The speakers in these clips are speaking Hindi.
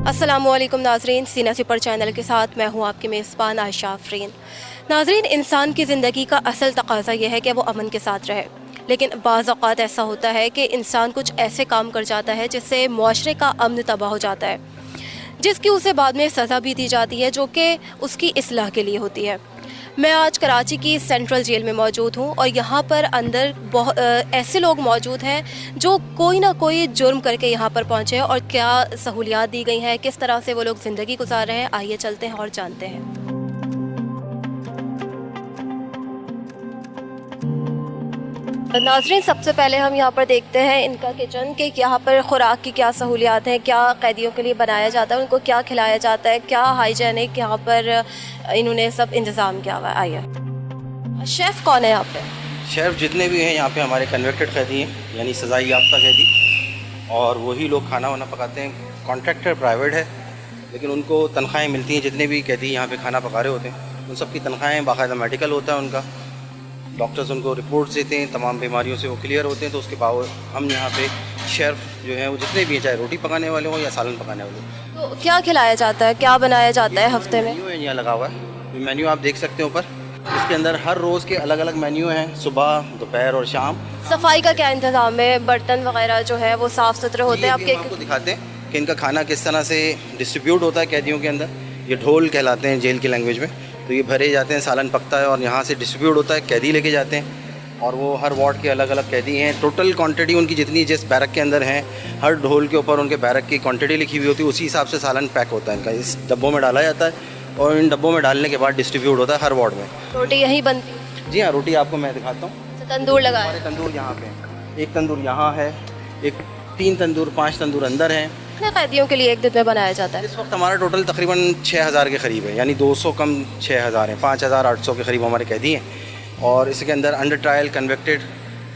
अस्सलामुअलैकुम नाज़रीन, सीना सुपर चैनल के साथ मैं हूं आपकी मेज़बान आयशा आफरीन। नाज़रीन, इंसान की ज़िंदगी का असल तकाज़ा यह है कि वो अमन के साथ रहे, लेकिन बाज़ औक़ात ऐसा होता है कि इंसान कुछ ऐसे काम कर जाता है जिससे मुआशरे का अमन तबाह हो जाता है, जिसकी उसे बाद में सज़ा भी दी जाती है जो कि उसकी इस्लाह के लिए होती है। मैं आज कराची की सेंट्रल जेल में मौजूद हूँ और यहाँ पर अंदर बहुत ऐसे लोग मौजूद हैं जो कोई ना कोई जुर्म करके यहाँ पर पहुँचे हैं, और क्या सहूलियात दी गई हैं, किस तरह से वो लोग ज़िंदगी गुजार रहे हैं, आइए चलते हैं और जानते हैं। नाज़रीन, सबसे पहले हम यहाँ पर देखते हैं इनका किचन कि यहाँ पर ख़ुराक की क्या सहूलियात हैं, क्या कैदियों के लिए बनाया जाता है, उनको क्या खिलाया जाता है, क्या हाइजीनिक यहाँ पर इन्होंने सब इंतज़ाम किया हुआ है। आइए, शेफ़ कौन है यहाँ पे? शेफ़ जितने भी हैं यहाँ पे हमारे कन्विक्टेड कैदी हैं, यानी सज़ाई याफ्ता कैदी, और वही लोग खाना वाना पकाते हैं। कॉन्ट्रैक्टर प्राइवेट है, लेकिन उनको तनख्वाहें मिलती हैं। जितने भी कैदी यहाँ पे खाना पका रहे होते हैं उन सब की तनख्वाहें, बाकायदा मेडिकल होता है उनका, डॉक्टर्स उनको रिपोर्ट्स देते हैं, तमाम बीमारियों से वो क्लियर होते हैं। तो उसके बाद हम यहाँ पे शेफ़ जो है वो जितने भी हैं, चाहे रोटी पकाने वाले हों या सालन पकाने वाले हों। तो क्या खिलाया जाता है, क्या बनाया जाता है हफ्ते में? मेन्यू है यहाँ लगा हुआ है, मेन्यू आप देख सकते हैं ऊपर। इसके अंदर हर रोज़ के अलग अलग मेन्यू हैं, सुबह, दोपहर और शाम। सफाई का क्या इंतज़ाम है? बर्तन वगैरह जो है वो साफ़ सुथरे होते हैं आपके? आपको दिखाते हैं कि इनका खाना किस तरह से डिस्ट्रीब्यूट होता है कैदियों के अंदर। ये ढोल कहलाते हैं जेल की लैंग्वेज में। तो ये भरे जाते हैं, सालन पकता है और यहाँ से डिस्ट्रीब्यूट होता है, कैदी लेके जाते हैं। और वो हर वार्ड के अलग अलग कैदी हैं। टोटल क्वांटिटी उनकी जितनी जिस बैरक के अंदर हैं, हर ढोल के ऊपर उनके बैरक की क्वांटिटी लिखी हुई होती है, उसी हिसाब से सालन पैक होता है इनका। इस डब्बों में डाला जाता है और इन डब्बों में डालने के बाद डिस्ट्रीब्यूट होता है हर वार्ड में। रोटी यहीं बनती है? जी हाँ, रोटी आपको मैं दिखाता हूँ। तंदूर लगाया? हमारे तंदूर यहाँ पे हैं। एक तंदूर यहाँ है, एक 3 तंदूर, 5 तंदूर अंदर हैं। कितने कैदियों के लिए एक दिन में बनाया जाता है? इस वक्त हमारा टोटल तकरीबन 6000 के करीब है, यानी 200 कम 6000 हैं। 5800 के करीब हमारे कैदी हैं, और इसके अंदर अंडर ट्रायल, कन्विक्टेड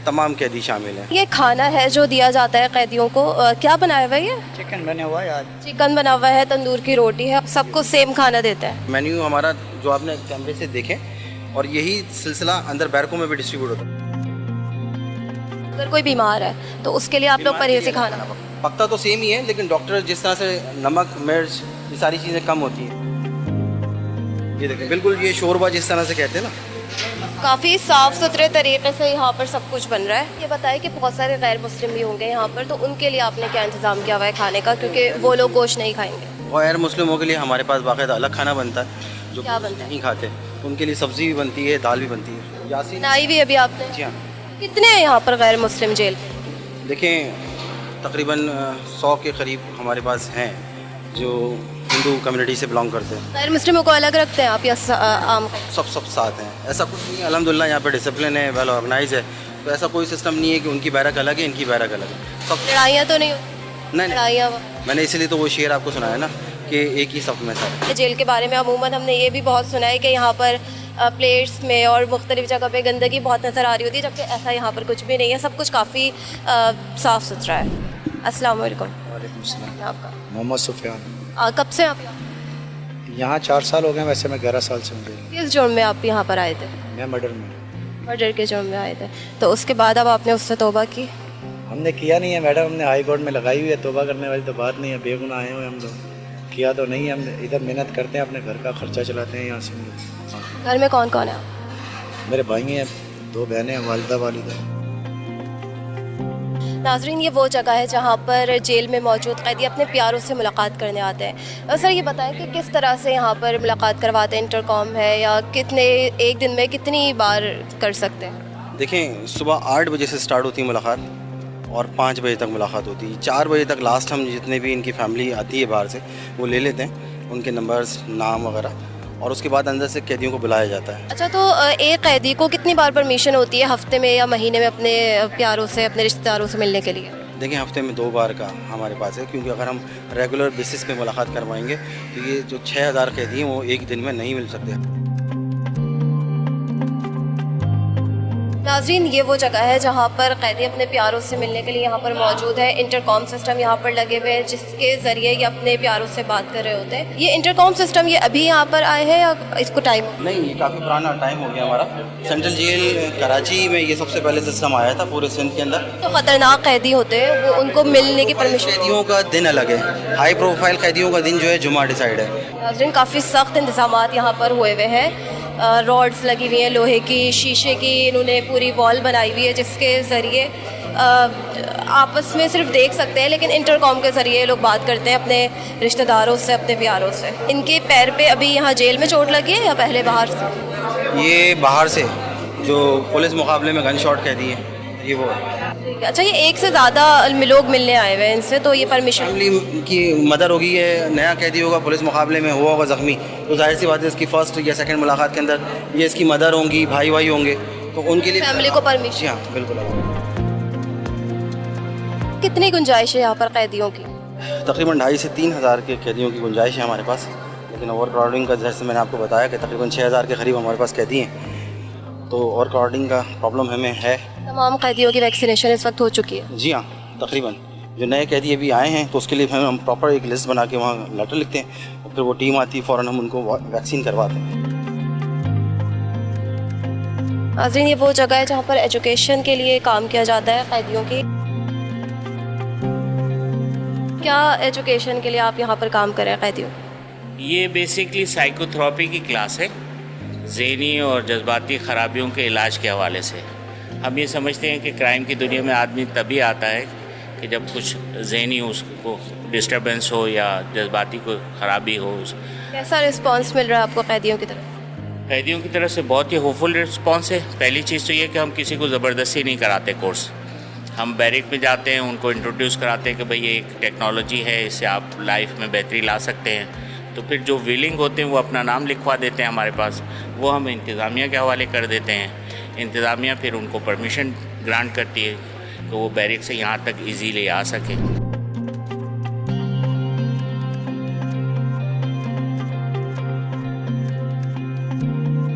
तमाम कैदी शामिल हैं। ये खाना है जो दिया जाता है कैदियों को, क्या बनाया हुआ है ये? चिकन बना हुआ है आज। चिकन बना हुआ है, तंदूर की रोटी है, सबको सेम खाना देता है। मेन्यू हमारा जो आपने कैमरे से देखें, और यही सिलसिला अंदर बैरकों में भी डिस्ट्रीब्यूट होता है। अगर कोई बीमार है तो उसके लिए आप लोग परहेज से खाना? पकता तो सेम ही है, लेकिन डॉक्टर जिस तरह से नमक, मिर्च, ये सारी चीज़ें कम होती हैं। ये देखें, बिल्कुल ये शोरबा जिस तरह से कहते हैं ना। काफ़ी साफ़ सुथरे तरीके से यहाँ पर सब कुछ बन रहा है। ये बताइए कि बहुत सारे गैर मुस्लिम भी होंगे यहाँ पर, तो उनके लिए आपने क्या इंतज़ाम किया हुआ है खाने का, क्योंकि वो लोग गोश्त नहीं खाएंगे? गैर मुस्लिमों के लिए हमारे पास बाकायदा अलग खाना बनता है, जो क्या बनता है? नहीं खाते उनके लिए सब्ज़ी भी बनती है, दाल भी बनती है। यासीन बनाई भी अभी आपने? जी हाँ। कितने हैं यहाँ पर गैर मुस्लिम जेल? देखें, तकरीबन 100 के करीब हमारे पास हैं जो हिंदू कम्युनिटी से बिलोंग करते हैं। गैर मुस्लिमों को अलग रखते हैं आप या आम? सब साथ हैं, ऐसा कुछ नहीं है। अल्हम्दुलिल्लाह यहाँ पे डिसिप्लिन है, वेल ऑर्गेनाइज है, तो ऐसा कोई सिस्टम नहीं है कि उनकी बैरक अलग है, इनकी बैरक अलग है। सब लड़ाइयाँ तो नहीं होती? नहीं, लड़ाइयाँ? मैंने इसीलिए तो वो शेर आपको सुनाया ना कि एक ही सब में सारे। जेल के बारे में अमूमन हमने ये भी बहुत सुना है कि यहाँ पर प्लेट्स में और मुख्तलिफ जगह पे गंदगी बहुत नज़र आ रही होती है, जबकि ऐसा यहाँ पर कुछ भी नहीं है, सब कुछ काफ़ी साफ़ सुथरा है। अस्सलाम वालेकुम। वालेकुम सलाम। आपका? मोहम्मद सुफियान। कब से आप यहाँ 4 साल हो गए, वैसे मैं 11 साल से हूँ। किस जुर्म में आप यहाँ पर आए थे? मैं मर्डर में। मर्डर के जुर्म में आए थे, तो उसके बाद अब आपने उससे तौबा की? हमने किया नहीं है मैडम, हमने हाई कोर्ट में लगाई हुई है, तौबा करने वाली तो बात नहीं है। बेगुनाह आए हुए हम लोग, किया तो नहीं है। हम इधर मेहनत करते हैं, अपने घर का खर्चा चलाते हैं यहाँ से हम लोग। घर में कौन कौन है? मेरे भाई हैं, 2 बहनें हैं, वालिदा वालिदा। नाज़रीन, ये वो जगह है जहाँ पर जेल में मौजूद कैदी अपने प्यारों से मुलाकात करने आते हैं। और सर ये बताएं कि किस तरह से यहाँ पर मुलाकात करवाते हैं? इंटरकॉम है या कितने, एक दिन में कितनी बार कर सकते हैं? देखें, सुबह 8 बजे से स्टार्ट होती है मुलाकात और 5 बजे तक मुलाकात होती है। 4 बजे तक लास्ट हम जितने भी इनकी फैमिली आती है बाहर से वो ले लेते हैं, उनके नंबर्स, नाम वगैरह, और उसके बाद अंदर से कैदियों को बुलाया जाता है। अच्छा, तो एक कैदी को कितनी बार परमिशन होती है हफ्ते में या महीने में अपने प्यारों से, अपने रिश्तेदारों से मिलने के लिए? देखिए, हफ्ते में 2 बार का हमारे पास है, क्योंकि अगर हम रेगुलर बेसिस पे मुलाकात करवाएंगे तो ये जो 6000 कैदी हैं वो एक दिन में नहीं मिल सकते। नाज़रीन, ये वो जगह है जहाँ पर कैदी अपने प्यारों से मिलने के लिए यहाँ पर मौजूद है। इंटरकॉम सिस्टम यहाँ पर लगे हुए हैं जिसके ज़रिए ये अपने प्यारों से बात कर रहे होते हैं। ये इंटरकॉम सिस्टम ये अभी यहाँ पर आए हैं या इसको टाइम? नहीं, ये काफ़ी पुराना टाइम हो गया हमारा। सेंट्रल जेल कराची में ये सबसे पहले सिस्टम आया था पूरे सिंध के अंदर। तो ख़तरनाक कैदी होते हैं वो, उनको मिलने की परमिशन? कैदियों का दिन अलग है, हाई प्रोफाइल कैदियों का दिन जो है जुमा डिसाइड है। नाज़रीन, काफ़ी सख्त इंतज़ामात यहाँ पर हुए हुए हैं। रॉड्स लगी हुई हैं लोहे की, शीशे की, इन्होंने पूरी वॉल बनाई हुई है जिसके ज़रिए आपस में सिर्फ देख सकते हैं, लेकिन इंटरकॉम के ज़रिए लोग बात करते हैं अपने रिश्तेदारों से, अपने प्यारों से। इनके पैर पे अभी यहाँ जेल में चोट लगी है या पहले बाहर से? ये बाहर से जो पुलिस मुकाबले में गन शॉट कहती है, ये वो है। अच्छा, ये एक से ज़्यादा लोग मिलने आए हुए हैं इनसे, तो ये परमिशन? फैमिली की मदर होगी, है नया कैदी होगा, पुलिस मुकाबले में हुआ होगा ज़ख्मी, तो जाहिर सी बात है इसकी फ़र्स्ट या सेकंड मुलाकात के अंदर ये इसकी मदर होंगी, भाई होंगे, तो उनके लिए फैमिली को परमिशन? जी हाँ, बिल्कुल। कितनी गुंजाइश है यहाँ पर कैदियों की? तकरीबन 2,500 से 3,000 के कैदियों की गुंजाइश है हमारे पास, लेकिन ओवर क्राउडिंग का जैसे मैंने आपको बताया कि तकरीबन 6,000 के करीब हमारे पास कैदी हैं, तो ओवर क्राउडिंग का प्रॉब्लम हमें है। तमाम कैदियों की वैक्सीनेशन इस वक्त हो चुकी है? जी हाँ, तकरीबन जो नए कैदी अभी आए हैं तो उसके लिए हम प्रॉपर एक लिस्ट बना के वहाँ लेटर लिखते हैं और फिर वो टीम आती है, फ़ौरन हम उनको वैक्सीन करवाते हैं। नाज़रीन, ये वो जगह है जहाँ पर एजुकेशन के लिए काम किया जाता है कैदियों की। क्या एजुकेशन के लिए आप यहाँ पर काम कर रहे हैं कैदियों? ये बेसिकली साइकोथेरेपी की क्लास है, ज़हनी और जज्बाती ख़राबियों के इलाज के हवाले से। हम ये समझते हैं कि क्राइम की दुनिया में आदमी तभी आता है कि जब कुछ ज़हनी उसको डिस्टर्बेंस हो या जज्बाती कोई ख़राबी हो। कैसा रिस्पांस मिल रहा है आपको कैदियों की तरफ? कैदियों की तरफ से बहुत ही होपफुल रिस्पांस है। पहली चीज़ तो ये कि हम किसी को ज़बरदस्ती नहीं कराते कोर्स। हम बैरिक में जाते हैं, उनको इंट्रोड्यूस कराते हैं कि भाई ये एक टेक्नोलॉजी है, इससे आप लाइफ में बेहतरी ला सकते हैं। तो फिर जो विलिंग होते हैं वो अपना नाम लिखवा देते हैं हमारे पास, वो हम इंतज़ामिया के हवाले कर देते हैं। इंतज़ामिया फिर उनको परमिशन ग्रांट करती है कि वो बैरिक से यहाँ तक इजीली आ सके।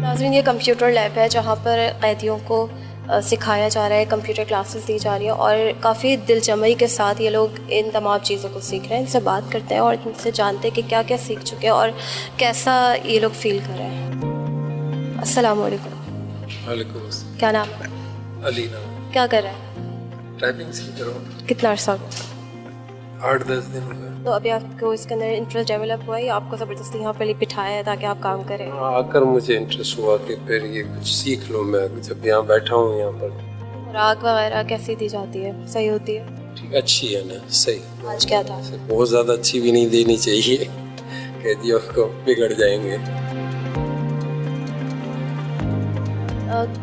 नाज़रीन, ये कंप्यूटर लैब है जहाँ पर कैदियों को सिखाया जा रहा है, कंप्यूटर क्लासेस दी जा रही है और काफ़ी दिलजमई के साथ ये लोग इन तमाम चीज़ों को सीख रहे हैं। इनसे बात करते हैं और इनसे जानते हैं कि क्या क्या सीख चुके हैं और कैसा ये लोग फील कर रहे हैं। अस्सलाम वालेकुम। वालेकुम अस्सलाम। क्या नाम है? अली नाम। क्या कर रहे हैं? टाइपिंग सीख रहा हूँ। कितना अर्सा हो? 8-10 दिन हो गए। तो अभी आपको इसके अंदर इंटरेस्ट डेवलप हुआ है या आपको ज़बरदस्ती यहाँ पर बिठाया है ताकि आप काम करें? आकर मुझे इंटरेस्ट हुआ कि फिर ये कुछ सीख लूँ। मैं जब यहाँ बैठा हूँ यहाँ पर। खुराक वगैरह कैसी दी जाती है? सही होती है? ठीक, अच्छी है ना? सही। आज क्या था? बहुत ज़्यादा अच्छी भी नहीं देनी चाहिए, कैदियों को बिगड़ जाएंगे।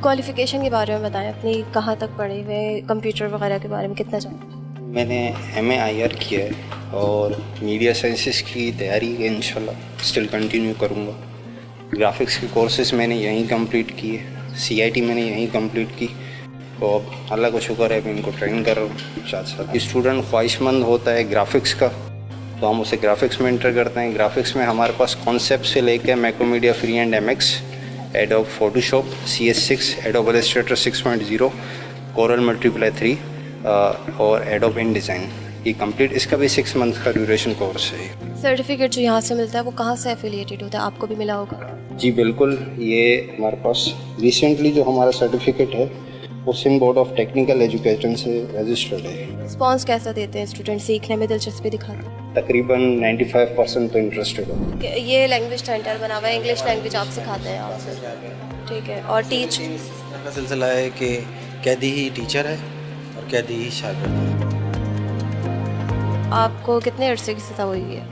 क्वालिफ़िकेशन के बारे में बताएं अपनी, कहाँ तक पढ़े हुए, कंप्यूटर वगैरह के बारे में कितना जानते हैं? मैंने MA IR किया है और मीडिया साइंसेस की तैयारी है, इंशाल्लाह स्टिल कंटिन्यू करूँगा। ग्राफिक्स के कोर्सेज मैंने यहीं कंप्लीट किए, CIT मैंने यहीं कंप्लीट की, तो अब अल्लाह का शुक्र है, मैं इनको ट्रेन कर रहा हूँ। साथ साथ स्टूडेंट ख्वाहिशमंद होता है ग्राफिक्स का, तो हम उसे ग्राफिक्स में इंटर करते हैं। ग्राफिक्स में हमारे पास कॉन्सेप्ट से लेकर Macromedia free and MX, adobe Photoshop, CS6, adobe Illustrator 6.0, coral multiply 3 और एडोब इन डिज़ाइन, ये कंप्लीट, इसका भी 6 मंथ का ड्यूरेशन कोर्स है। सर्टिफिकेट जो यहाँ से मिलता है वो कहाँ से एफिलिएटेड होता है? आपको भी मिला होगा? जी बिल्कुल, ये हमारे पास रिसेंटली जो हमारा सर्टिफिकेट है वो Sindh board of technical education से रजिस्टर्ड है। रिस्पॉन्स कैसा देते हैं स्टूडेंट? सीखने में दिलचस्पी दिखाते हैं? तकरीबन 95% तो इंटरेस्टेड हो। ये लैंग्वेज सेंटर बना हुआ है, इंग्लिश लैंग्वेज आप सिखाते हैं यहाँ से? ठीक है। और टीच का सिलसिला है कि कैदी ही टीचर है और कैदी ही शागिर्द है। आपको कितने अरसे की सज़ा हुई है?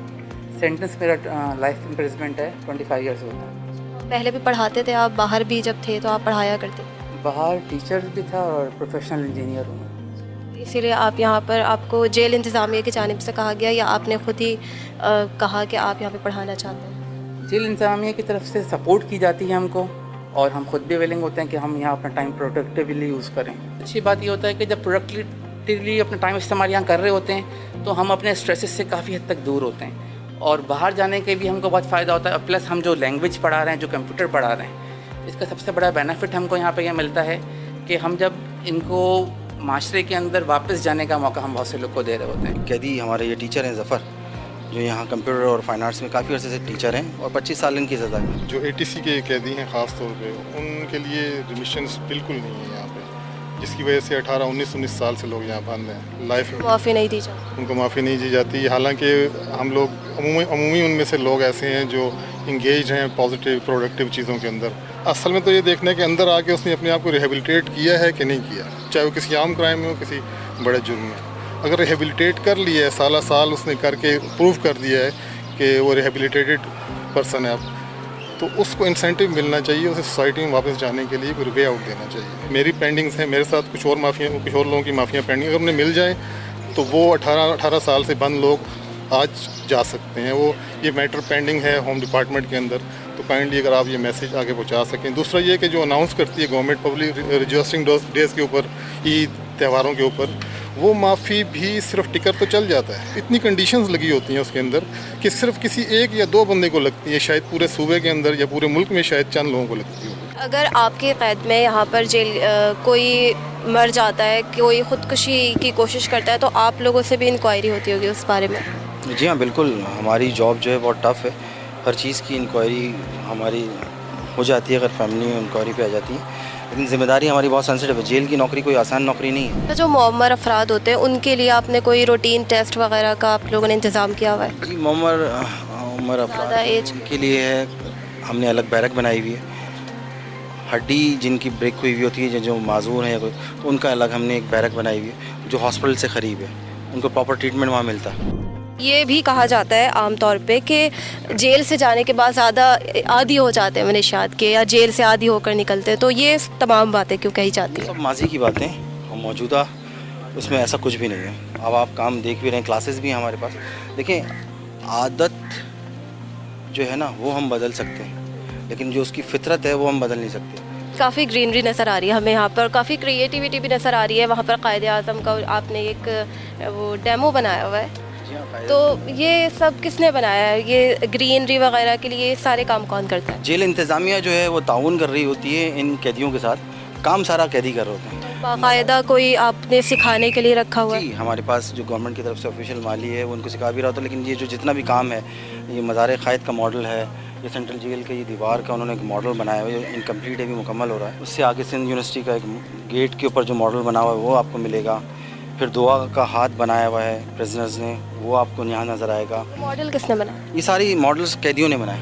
सेंटेंस मेरा लाइफ इम्प्रिजमेंट है, 25 ईयर्स होता है। पहले भी पढ़ाते थे आप? बाहर भी जब थे तो आप पढ़ाया करते थे? बाहर टीचर भी था और प्रोफेशनल इंजीनियर हूँ। इसीलिए आप यहाँ पर, आपको जेल इंतज़ामिया की जानिब से कहा गया या आपने खुद ही कहा कि आप यहाँ पे पढ़ाना चाहते हैं? जेल इंतज़ामिया की तरफ से सपोर्ट की जाती है हमको और हम खुद भी विलिंग होते हैं कि हम यहाँ अपना टाइम प्रोडक्टिवली यूज़ करें। अच्छी बात ये होता है कि जब प्रोडक्टिवली अपना टाइम इस्तेमाल यहाँ कर रहे होते हैं तो हम अपने स्ट्रेसेस से काफ़ी हद तक दूर होते हैं और बाहर जाने के भी हमको बहुत फ़ायदा होता है। प्लस हम जो लैंग्वेज पढ़ा रहे हैं, जो कंप्यूटर पढ़ा रहे हैं, इसका सबसे बड़ा बेनिफिट हमको यहाँ पे यह मिलता है कि हम जब इनको माशरे के अंदर वापस जाने का मौका हम बहुत से लोग को दे रहे होते हैं। कैदी हमारे ये टीचर हैं ज़फ़र, जो यहाँ कंप्यूटर और फाइन आर्ट्स में काफ़ी अर्से से टीचर हैं और 25 साल इनकी सज़ा है। जो ATC के कैदी हैं ख़ास तौर पे, उनके लिए रिमिशंस बिल्कुल नहीं है यहाँ पे, जिसकी वजह से 18-19 साल से लोग यहाँ बंद हैं। लाइफ में माफ़ी नहीं दी जाती, उनको माफ़ी नहीं दी जाती। हालांकि हम लोग अमूमी उनमें से लोग ऐसे हैं जो इंगेज हैं पॉजिटिव प्रोडक्टिव चीज़ों के अंदर। असल में तो ये देखना है कि अंदर आके उसने अपने आप को रिहेबिलिटेट किया है कि नहीं किया, चाहे वो किसी आम क्राइम में हो, किसी बड़े जुर्म में। अगर रिहेबिलिटेट कर लिया है, साल उसने करके प्रूव कर दिया है कि वो रिहेबिलिटेटेड पर्सन है अब, तो उसको इंसेंटिव मिलना चाहिए, उसे सोसाइटी में वापस जाने के लिए कोई वे आउट देना चाहिए। मेरी पेंडिंग्स हैं, मेरे साथ कुछ और लोगों की माफ़ियाँ पेंडिंग, अगर उन्हें मिल जाए तो वो 18 साल से बंद लोग आज जा सकते हैं। वो ये मैटर पेंडिंग है होम डिपार्टमेंट के अंदर, तो काइंडली अगर आप ये मैसेज आगे पहुंचा सकें। दूसरा ये कि जो अनाउंस करती है गवर्नमेंट पब्लिक रजिस्टरिंग डेज़ के ऊपर, ईद त्योहारों के ऊपर, वो माफ़ी भी सिर्फ टिकर तो चल जाता है। इतनी कंडीशंस लगी होती हैं उसके अंदर कि सिर्फ किसी एक या दो बंदे को लगती है, शायद पूरे सूबे के अंदर या पूरे मुल्क में शायद चंद लोगों को लगती है। अगर आपके कैद में यहाँ पर जेल कोई मर जाता है, कोई ख़ुदकुशी की कोशिश करता है, तो आप लोगों से भी इंक्वायरी होती होगी उस बारे में? जी हाँ, बिल्कुल। हमारी जॉब जो है बहुत टफ़ है, हर चीज़ की इंक्वायरी हमारी हो जाती है अगर फैमिली में इंक्वायरी पे आ जाती है, लेकिन ज़िम्मेदारी हमारी बहुत सेंसिटिव है। जेल की नौकरी कोई आसान नौकरी नहीं है। तो जो मुअम्मर अफराद होते हैं उनके लिए आपने कोई रूटीन टेस्ट वगैरह का आप लोगों ने इंतज़ाम किया हुआ है? जी, उम्र अफराद एज के लिए है, हमने अलग बैरक बनाई हुई है। हड्डी जिनकी ब्रेक हुई हुई होती है, जो माजूर हैं कोई, तो उनका अलग हमने एक बैरक बनाई हुई है जो हॉस्पिटल से करीब है, उनको प्रॉपर ट्रीटमेंट वहाँ मिलता है। ये भी कहा जाता है आम तौर पे कि जेल से जाने के बाद ज़्यादा आदी हो जाते हैं मनशियात के, या जेल से आदी होकर निकलते हैं, तो ये तमाम बातें क्यों कही जाती हैं? सब माजी की बातें, हम मौजूदा उसमें ऐसा कुछ भी नहीं है। अब आप काम देख भी रहे हैं, क्लासेस भी हैं हमारे पास। देखिए, आदत जो है ना वो हम बदल सकते हैं, लेकिन जो उसकी फितरत है वो हम बदल नहीं सकते। काफ़ी ग्रीनरी नज़र आ रही है हमें यहाँ पर, काफ़ी क्रिएटिविटी भी नज़र आ रही है। वहाँ पर कायदे आज़म का आपने एक वो डेमो बनाया हुआ है, तो ये सब किसने बनाया है? ये ग्रीनरी वगैरह के लिए सारे काम कौन करता है? जेल इंतज़ामिया जो है वो ताउन कर रही होती है इन कैदियों के साथ, काम सारा कैदी कर रहे होते हैं। बाकायदा कोई आपने सिखाने के लिए रखा हुआ है? जी, हमारे पास जो गवर्नमेंट की तरफ से ऑफिशियल माली है वो उनको सिखा भी रहा होता है, लेकिन ये जो जितना भी काम है, ये मज़ार क़ायद का मॉडल है, ये सेंट्रल जेल के ये दीवार का उन्होंने एक मॉडल बनाया हुआ है, इनकम्प्लीट है, भी मुकम्मल हो रहा है। उससे आगे सिंध यूनिवर्सिटी का एक गेट के ऊपर जो मॉडल बना हुआ है वो आपको मिलेगा। फिर दुआ का हाथ बनाया हुआ है प्रिजनर्स ने, वो आपको यहाँ नज़र आएगा। मॉडल किसने बनाया? ये सारी मॉडल्स कैदियों ने बनाए।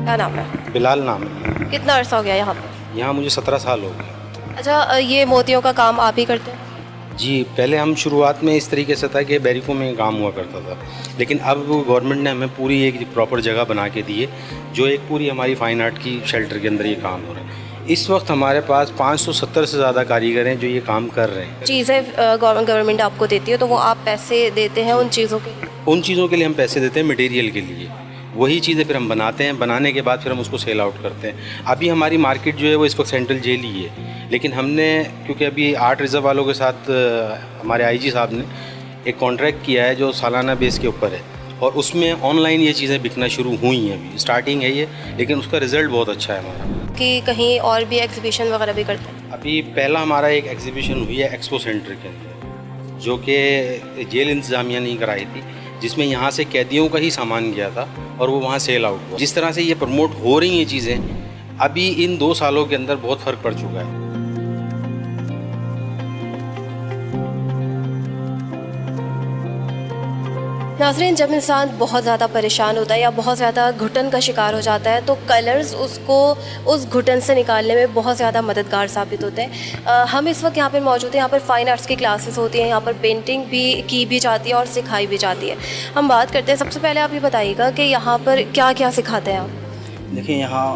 क्या नाम है? बिलाल नाम है। कितना अर्सा हो गया यहाँ पर? यहाँ मुझे 17 साल हो गए। अच्छा, ये मोतियों का काम आप ही करते हैं? जी, पहले हम शुरुआत में इस तरीके से था कि बैरिकों में काम हुआ करता था, लेकिन अब गवर्नमेंट ने हमें पूरी एक प्रॉपर जगह बना के दी है, जो एक पूरी हमारी फ़ाइन आर्ट की शेल्टर के अंदर ये काम हो रहा है। इस वक्त हमारे पास 570 से ज़्यादा कारीगर हैं जो ये काम कर रहे हैं। चीज़ें गवर्नमेंट आपको देती है, तो वो आप पैसे देते हैं उन चीज़ों के? उन चीज़ों के लिए हम पैसे देते हैं, मटेरियल के लिए। वही चीज़ें फिर हम बनाते हैं, बनाने के बाद फिर हम उसको सेल आउट करते हैं। अभी हमारी मार्केट जो है वो इस वक्त सेंट्रल जेल ही है, लेकिन हमने क्योंकि अभी आर्ट रिज़र्व वालों के साथ हमारे IG साहब ने एक कॉन्ट्रैक्ट किया है जो सालाना बेस के ऊपर है, और उसमें ऑनलाइन ये चीज़ें बिकना शुरू हुई हैं। अभी स्टार्टिंग है ये, लेकिन उसका रिज़ल्ट बहुत अच्छा है हमारा। कि कहीं और भी एग्जीबिशन वगैरह भी करते हैं? अभी पहला हमारा एक एग्जीबिशन हुई है एक्सपो सेंटर के अंदर, जो कि जेल इंतज़ामिया नहीं कराई थी, जिसमें यहाँ से कैदियों का ही सामान गया था और वो वहाँ सेल आउट हुआ। जिस तरह से ये प्रमोट हो रही हैं चीज़ें, अभी इन 2 सालों के अंदर बहुत फ़र्क पड़ चुका है। नाज़रीन, जब इंसान बहुत ज़्यादा परेशान होता है या बहुत ज़्यादा घुटन का शिकार हो जाता है, तो कलर्स उसको उस घुटन से निकालने में बहुत ज़्यादा मददगार साबित होते हैं। हम इस वक्त यहाँ पर मौजूद हैं, यहाँ पर फ़ाइन आर्ट्स की क्लासेस होती हैं, यहाँ पर पेंटिंग भी की भी जाती है और सिखाई भी जाती है। हम बात करते हैं, सबसे पहले आप ये बताइएगा कि यहाँ पर क्या क्या सिखाते हैं आप? देखिए, यहाँ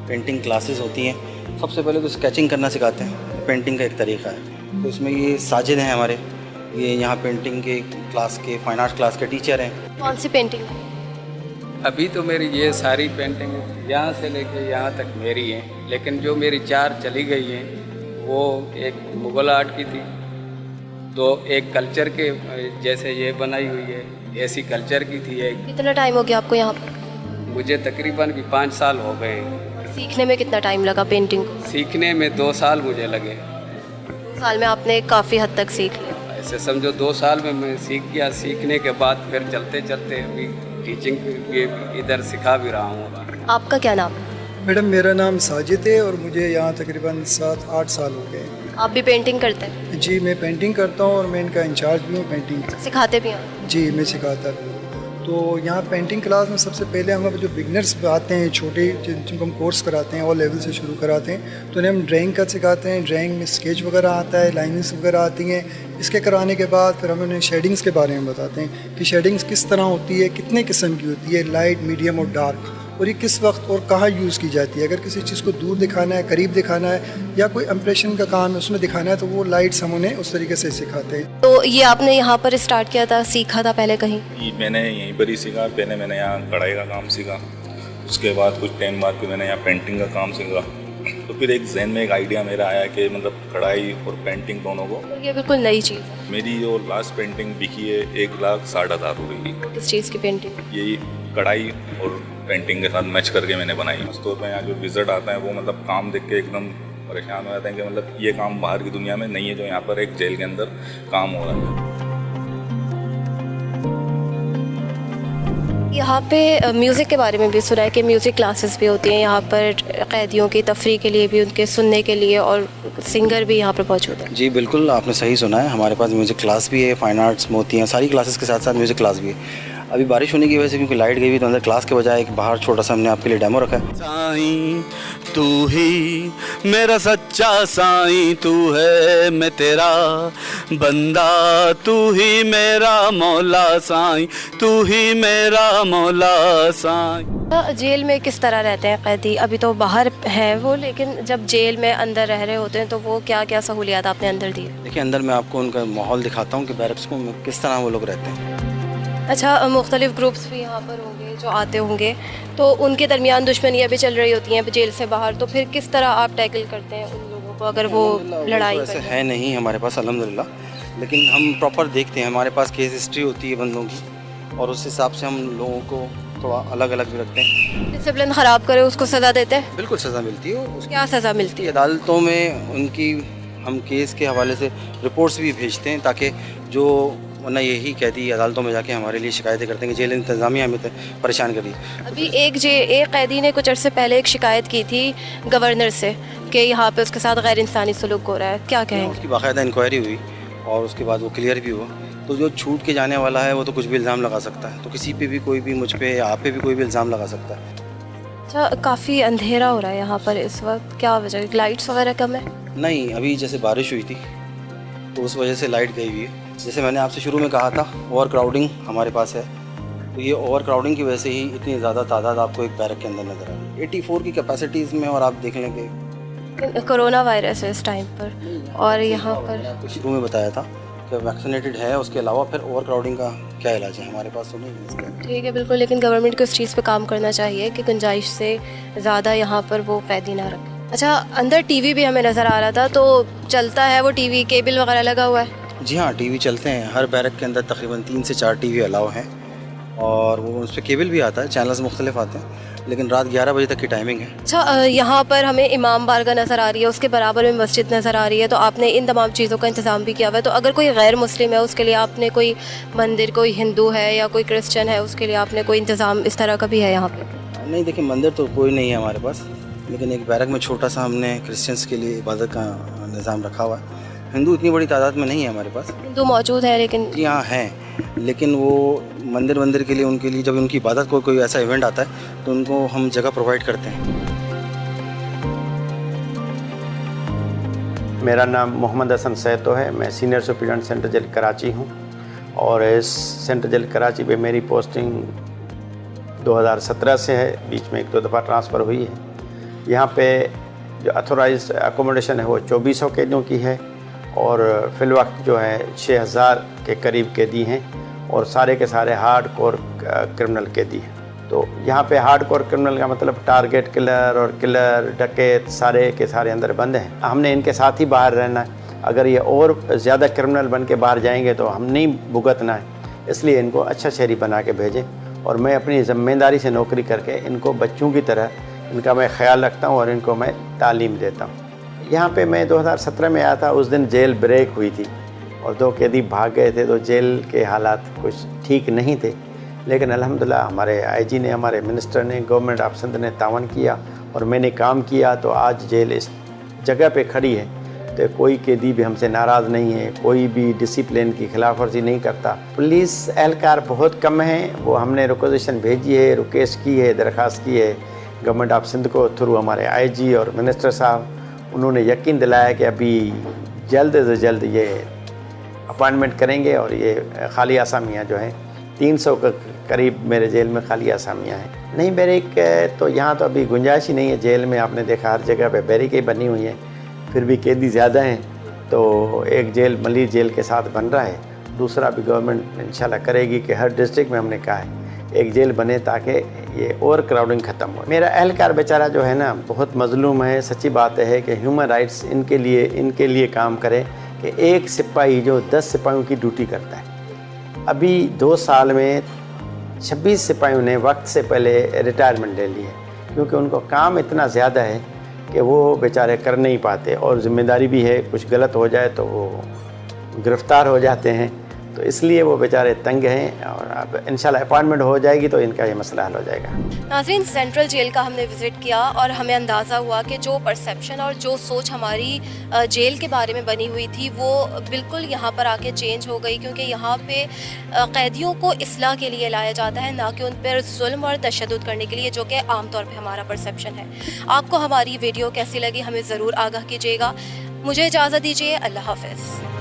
पेंटिंग क्लासेस होती हैं। सबसे पहले तो स्केचिंग करना सिखाते हैं, पेंटिंग का एक तरीका है। तो इसमें ये साजिद हैं हमारे, ये यहाँ पेंटिंग के क्लास के, फाइन आर्ट क्लास के टीचर हैं। कौन सी पेंटिंग? अभी तो मेरी ये सारी पेंटिंग यहाँ से लेके यहाँ तक मेरी हैं, लेकिन जो मेरी 4 चली गई हैं वो एक मुग़ल आर्ट की थी, 2 एक कल्चर के जैसे ये बनाई हुई है, ऐसी कल्चर की थी एक। कितना टाइम हो गया आपको यहाँ पर? मुझे तकरीबन भी 5 साल हो गए। सीखने में कितना टाइम लगा पेंटिंग को? सीखने में 2 साल मुझे लगे। 2 साल में आपने काफ़ी हद तक सीख लिया। ऐसे समझो 2 साल में मैं सीख गया। सीखने के बाद फिर चलते चलते अभी टीचिंग भी इधर सिखा भी रहा हूँ। आपका क्या नाम है? मैडम मेरा नाम साजिद है और मुझे यहाँ तकरीबन 7-8 साल हो गए। आप भी पेंटिंग करते हैं? जी मैं पेंटिंग करता हूँ और मैं इनका इंचार्ज भी हूँ पेंटिंग का। सिखाते भी हैं? जी मैं सिखाता भी हूँ। तो यहाँ पेंटिंग क्लास में सबसे पहले हम जो बिगनर्स आते हैं छोटे जिनको हम कोर्स कराते हैं और लेवल से शुरू कराते हैं तो उन्हें हम ड्राइंग का सिखाते हैं। ड्राइंग में स्केच वगैरह आता है, लाइनिंग्स वगैरह आती हैं। इसके कराने के बाद फिर हम उन्हें शेडिंग्स के बारे में बताते हैं कि शेडिंग्स किस तरह होती है, कितने किस्म की होती है, लाइट, मीडियम और डार्क, और ये किस वक्त और कहाँ यूज़ की जाती है। अगर किसी चीज़ को दूर दिखाना है, करीब दिखाना है, या कोई इम्प्रेशन का काम है उसमें दिखाना है तो वो लाइट्स हम उन्हें उस तरीके से सिखाते हैं। तो ये आपने यहाँ पर स्टार्ट किया था, सीखा था पहले कहीं? मैंने यहीं पर ही सीखा। पहले मैंने यहाँ कढ़ाई का काम सीखा, उसके बाद कुछ टाइम बाद फिर मैंने यहाँ पेंटिंग का काम सीखा। तो फिर एक जहन में एक आइडिया मेरा आया कि मतलब कढ़ाई और पेंटिंग दोनों को। ये बिल्कुल नई चीज़ है। मेरी जो लास्ट पेंटिंग बिकी है 1,60,000 रुपये की। किस चीज़ की पेंटिंग? यही कढ़ाई और पेंटिंग के साथ मैच करके मैंने बनाई। खासतौर पर यहाँ जो विजिट आता है वो मतलब काम देख के एकदम परेशान हो जाते हैं कि मतलब ये काम बाहर की दुनिया में नहीं है जो यहाँ पर एक जेल के अंदर काम हो रहा है। यहाँ पे म्यूज़िक के बारे में भी सुना है कि म्यूज़िक क्लासेस भी होती हैं यहाँ पर कैदियों की तफरीह के लिए भी, उनके सुनने के लिए, और सिंगर भी यहाँ पर मौजूद है। जी बिल्कुल, आपने सही सुना है। हमारे पास म्यूज़िक क्लास भी है, फाइन आर्ट्स, मोतियाँ, सारी क्लासेस के साथ साथ म्यूज़िक क्लास भी है। अभी बारिश होने की वजह से क्योंकि लाइट गई हुई तो अंदर क्लास के बजाय एक बाहर छोटा सा हमने आपके लिए डेमो रखा है। साईं तू ही मेरा सच्चा साईं, तू है मैं तेरा बंदा, तू ही मेरा मौला साईं, तू ही मेरा मौला साईं। जेल में किस तरह रहते हैं कैदी? अभी तो बाहर हैं वो, लेकिन जब जेल में अंदर रह रहे होते हैं तो वो क्या क्या सहूलियात आपने अंदर दी? देखिए अंदर मैं आपको उनका माहौल दिखाता हूँ कि बैरक्स को किस तरह वो लोग रहते हैं। अच्छा, मुख्तलिफ ग्रुप्स भी यहाँ पर होंगे जो आते होंगे, तो उनके दरमियान दुश्मनियाँ भी चल रही होती हैं जेल से बाहर, तो फिर किस तरह आप टैकल करते हैं उन लोगों को अगर वो लड़ाई ऐसे है नहीं हमारे पास अल्हम्दुलिल्लाह, लेकिन हम प्रॉपर देखते हैं। हमारे पास केस हिस्ट्री होती है बंदों की और उस हिसाब से हम लोगों को थोड़ा अलग अलग भी रखते हैं। डिसिप्लिन ख़राब करे उसको सज़ा देते हैं? बिल्कुल सज़ा मिलती है। क्या सज़ा मिलती है? अदालतों में उनकी हम केस के हवाले से रिपोर्ट्स भी भेजते हैं ताकि जो वरना यही कैदी अदालतों में जाके हमारे लिए शिकायतें करते हैं कि जेल इंतज़ामिया हमें परेशान कर रही है। अभी एक कैदी ने कुछ अर्से पहले एक शिकायत की थी गवर्नर से कि यहाँ पे उसके साथ गैर इंसानी सलूक हो रहा है, क्या कहेंगे? उसकी बाकायदा इंक्वायरी हुई और उसके बाद वो क्लियर भी हुआ। तो जो छूट के जाने वाला है वो तो कुछ भी इल्ज़ाम लगा सकता है, तो किसी पे भी कोई भी, मुझ पे या आप पे भी कोई भी इल्ज़ाम लगा सकता है। अच्छा, काफ़ी अंधेरा हो रहा है यहाँ पर इस वक्त, क्या वजह? लाइट्स वगैरह कम है? नहीं, अभी जैसे बारिश हुई थी तो उस वजह से लाइट गई हुई है। जैसे मैंने आपसे शुरू में कहा था ओवर क्राउडिंग हमारे पास है, तो ये ओवर क्राउडिंग की वजह से ही इतनी ज़्यादा तादाद आपको एक बैरक के अंदर नज़र आ रही है 84 की कैपेसिटीज़ में। और आप देख लेंगे कोरोना वायरस है इस टाइम पर, और यहाँ पर आपको शुरू में बताया था कि वैक्सीनेटेड है, उसके अलावा फिर ओवर क्राउडिंग का क्या इलाज है हमारे पास तो नहीं है इसका। ठीक है, बिल्कुल, लेकिन गवर्नमेंट को इस चीज़ पे काम करना चाहिए कि गुंजाइश से ज़्यादा यहाँ पर वो कैदी ना रखें। अच्छा, अंदर टीवी भी हमें नज़र आ रहा था, तो चलता है वो टीवी? केबल वगैरह लगा हुआ है? जी हाँ, टीवी चलते हैं। हर बैरक के अंदर तकरीबन 3 से 4 टीवी अलाउ हैं और वो उस पर केबल भी आता है, चैनल्स मुख्तलिफ आते हैं, लेकिन रात 11 बजे तक की टाइमिंग है। अच्छा, यहाँ पर हमें इमाम बारगाह नज़र आ रही है, उसके बराबर में मस्जिद नज़र आ रही है, तो आपने इन तमाम चीज़ों का इंतज़ाम भी किया हुआ है। तो अगर कोई गैर मुस्लिम है उसके लिए आपने कोई मंदिर, कोई हिंदू है या कोई क्रिश्चियन है, उसके लिए आपने कोई इंतज़ाम इस तरह का भी है यहाँ पर? नहीं, देखिए मंदिर तो कोई नहीं है हमारे पास, लेकिन एक बैरक में छोटा सा हमने क्रिश्चियंस के लिए इबादत का निज़ाम रखा हुआ है। हिंदू इतनी बड़ी तादाद में नहीं है हमारे पास। हिंदू मौजूद है लेकिन? जी हाँ हैं, लेकिन वो मंदिर के लिए, उनके लिए जब उनकी इबादत कोई ऐसा इवेंट आता है तो उनको हम जगह प्रोवाइड करते हैं। मेरा नाम मोहम्मद हसन सैतो है। मैं senior superintendent central jail Karachi हूँ और इस सेंट्रल जेल कराची पे मेरी पोस्टिंग 2017 से है, बीच में 1-2 दफ़ा ट्रांसफ़र हुई है। यहाँ पे जो अथोराइज्ड अकोमोडेशन है वो 2400 कैदियों की है और फ़िलवक्त जो है 6000 के करीब कैदी हैं और सारे के सारे हार्ड कोर क्रिमिनल कैदी हैं। तो यहाँ पे हार्ड कोर क्रिमिनल का मतलब टारगेट किलर और किलर, डकैत सारे के सारे अंदर बंद हैं। हमने इनके साथ ही बाहर रहना है। अगर ये और ज़्यादा क्रिमिनल बन के बाहर जाएंगे तो हम नहीं भुगतना है, इसलिए इनको अच्छा शहरी बना के भेजें और मैं अपनी ज़िम्मेदारी से नौकरी करके इनको बच्चों की तरह इनका मैं ख्याल रखता हूँ और इनको मैं तालीम देता हूँ। यहाँ पे मैं 2017 में आया था, उस दिन जेल ब्रेक हुई थी और 2 कैदी भाग गए थे, तो जेल के हालात कुछ ठीक नहीं थे। लेकिन अल्हम्दुलिल्लाह हमारे आईजी ने, हमारे मिनिस्टर ने, गवर्नमेंट ऑफ सिंध ने तावन किया और मैंने काम किया, तो आज जेल इस जगह पे खड़ी है। तो कोई कैदी भी हमसे नाराज़ नहीं है, कोई भी डिसिप्लिन की खिलाफ वर्जी नहीं करता। पुलिस एहलकार बहुत कम है, वो हमने रिक्वेजिशन भेजी है, रिक्वेस्ट की है, दरख्वास्त की है गवर्नमेंट ऑफ सिंध को थ्रू हमारे आईजी और मिनिस्टर साहब। उन्होंने यकीन दिलाया कि अभी जल्द से जल्द ये अपॉइंटमेंट करेंगे और ये खाली आसामियाँ जो हैं 300 के करीब मेरे जेल में खाली आसामियाँ हैं। नहीं बैरिक तो यहाँ तो अभी गुंजाइश ही नहीं है जेल में। आपने देखा हर जगह पे बैरिकें बनी हुई हैं, फिर भी कैदी ज़्यादा हैं। तो एक जेल मलिर जेल के साथ बन रहा है, दूसरा भी गवर्नमेंट इंशाल्लाह करेगी कि हर डिस्ट्रिक्ट में हमने कहा है एक जेल बने ताकि ये ओवर क्राउडिंग ख़त्म हो। मेरा एहलकार बेचारा जो है ना बहुत मज़लूम है। सच्ची बात है कि ह्यूमन राइट्स इनके लिए काम करे कि एक सिपाही जो 10 सिपाहियों की ड्यूटी करता है, अभी 2 साल में 26 सिपाहियों ने वक्त से पहले रिटायरमेंट ले ली है, क्योंकि उनको काम इतना ज़्यादा है कि वो बेचारे कर नहीं पाते और ज़िम्मेदारी भी है, कुछ गलत हो जाए तो वो गिरफ़्तार हो जाते हैं। तो इसलिए वो बेचारे तंग हैं और अब इंशाल्लाह अपॉइंटमेंट हो जाएगी तो इनका ये मसला हल हो जाएगा। नाज़रीन, सेंट्रल जेल का हमने विज़िट किया और हमें अंदाज़ा हुआ कि जो परसेप्शन और जो सोच हमारी जेल के बारे में बनी हुई थी वो बिल्कुल यहाँ पर आके चेंज हो गई, क्योंकि यहाँ पे कैदियों को इस्लाह के लिए लाया जाता है, ना कि उन पर जुल्म और तशद्दुद करने के लिए, जो कि आम तौर पे हमारा परसेप्शन है। आपको हमारी वीडियो कैसी लगी हमें ज़रूर आगाह कीजिएगा। मुझे इजाज़त दीजिए, अल्लाह हाफ़िज़।